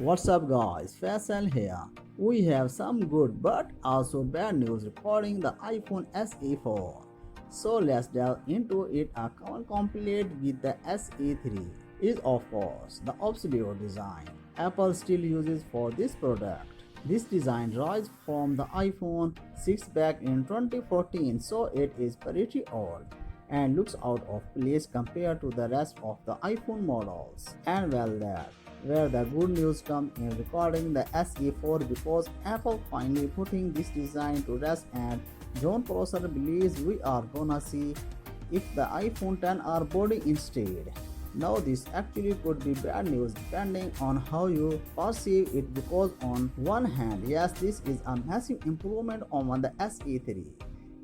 What's up guys, Faisal here. We have some good but also bad news regarding the iPhone SE 4. So let's delve into it. A common complaint with the SE3 is of course the obscure design Apple still uses for this product. This design derives from the iPhone 6 back in 2014, so it is pretty old and looks out of place compared to the rest of the iPhone models. And well, that where the good news comes in recording the SE4 because Apple finally putting this design to rest, and John Prosser believes we are gonna see if the iPhone 10 body instead. Now this actually could be bad news depending on how you perceive it, because on one hand, yes, this is a massive improvement on the SE3.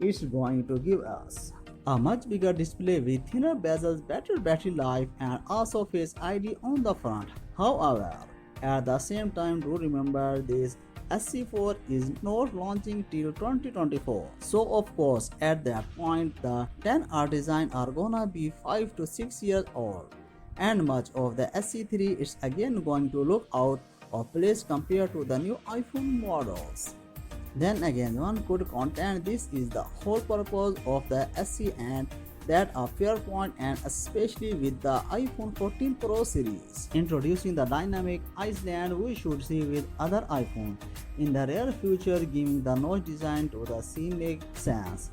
It's going to give us a much bigger display with thinner bezels, better battery life, and also Face ID on the front. However, at the same time, do remember this SC4 is not launching till 2024. So of course, at that point, the 10R design are gonna be 5 to 6 years old, and much of the SC3 is again going to look out of place compared to the new iPhone models. Then again, one could contend this is the whole purpose of the SE, and that a fair point, and especially with the iPhone 14 Pro series introducing the dynamic island we should see with other iPhone in the rare future, giving the notch design to the scene make sense.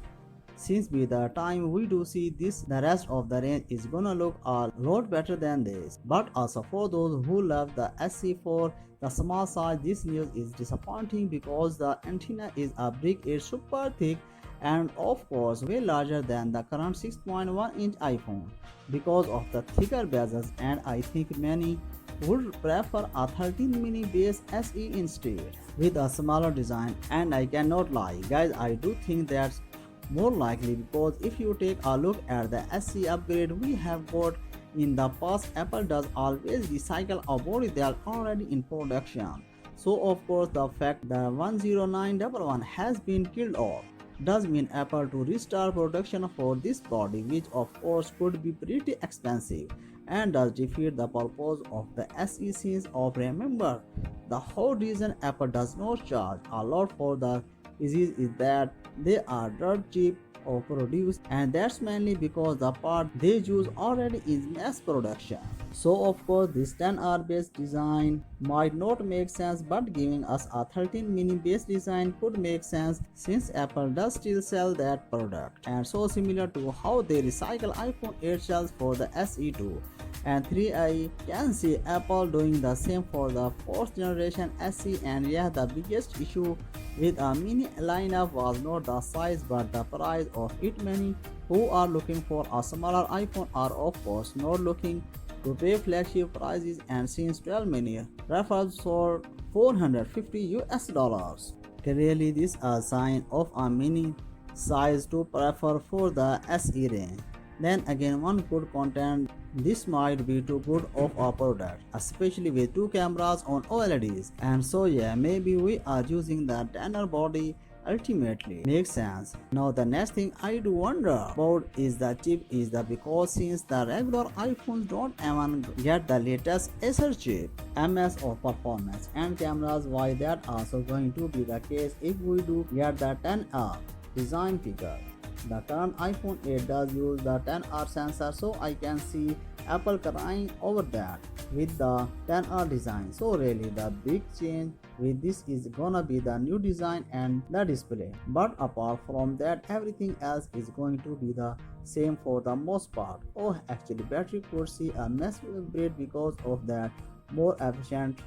Since by the time we do see this, the rest of the range is gonna look a lot better than this. But also for those who love the SC4, the small size, this news is disappointing because the antenna is a brick, it's super thick and of course way larger than the current 6.1-inch iPhone because of the thicker bezels, and I think many would prefer a 13 mini base SE instead with a smaller design. And I cannot lie guys, I do think that's more likely because if you take a look at the SE upgrade we have got in the past, Apple does always recycle a body that are already in production. So of course the fact that 10911 has been killed off does mean Apple to restart production for this body, which of course could be pretty expensive and does defeat the purpose of the SE, since of remember the whole reason Apple does not charge a lot for the is that they are dirt cheap or produced, and that's mainly because the part they use already is mass production. So of course this 10R based design might not make sense, but giving us a 13 mini base design could make sense since Apple does still sell that product, and so similar to how they recycle iPhone 8 shells for the SE2 and 3. I can see Apple doing the same for the 4th generation SE. And yeah, the biggest issue with a mini lineup was not the size but the price of it. Many who are looking for a smaller iPhone are of course not looking to pay flagship prices, and since 12 mini refers for 450 US dollars. Clearly this is a sign of a mini size to prefer for the SE range. Then again, one could contend this might be too good of a product, especially with two cameras on OLEDs. And so yeah, maybe we are using the tenor body ultimately makes sense. Now the next thing I do wonder about is the chip, is the because since the regular iPhones don't even get the latest Acer chip MS of performance and cameras, why that also going to be the case if we do get the 10R design figure. The current iPhone 8 does use the 10R sensor, so I can see Apple crying over that with the 10R design. So really the big change with this is gonna be the new design and the display. But apart from that, everything else is going to be the same for the most part. Oh, actually battery could see a massive upgrade because of that more efficient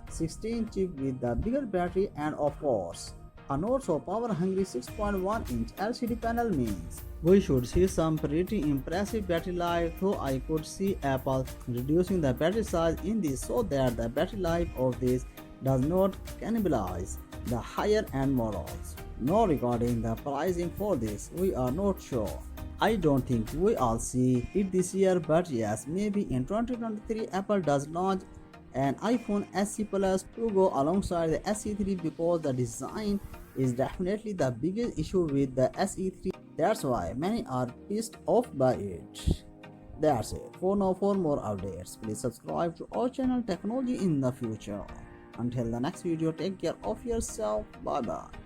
16 chip with the bigger battery, and of course a not so power hungry 6.1-inch LCD panel means we should see some pretty impressive battery life, though I could see Apple reducing the battery size in this so that the battery life of this does not cannibalize the higher end models. No, regarding the pricing for this, we are not sure. I don't think we all see it this year, but yes, maybe in 2023 Apple does launch an iPhone SE Plus to go alongside the SE3, because the design is definitely the biggest issue with the SE3. That's why many are pissed off by it. That's it for now. For more updates, please subscribe to our channel Technology in the Future. Until the next video, take care of yourself. Bye bye.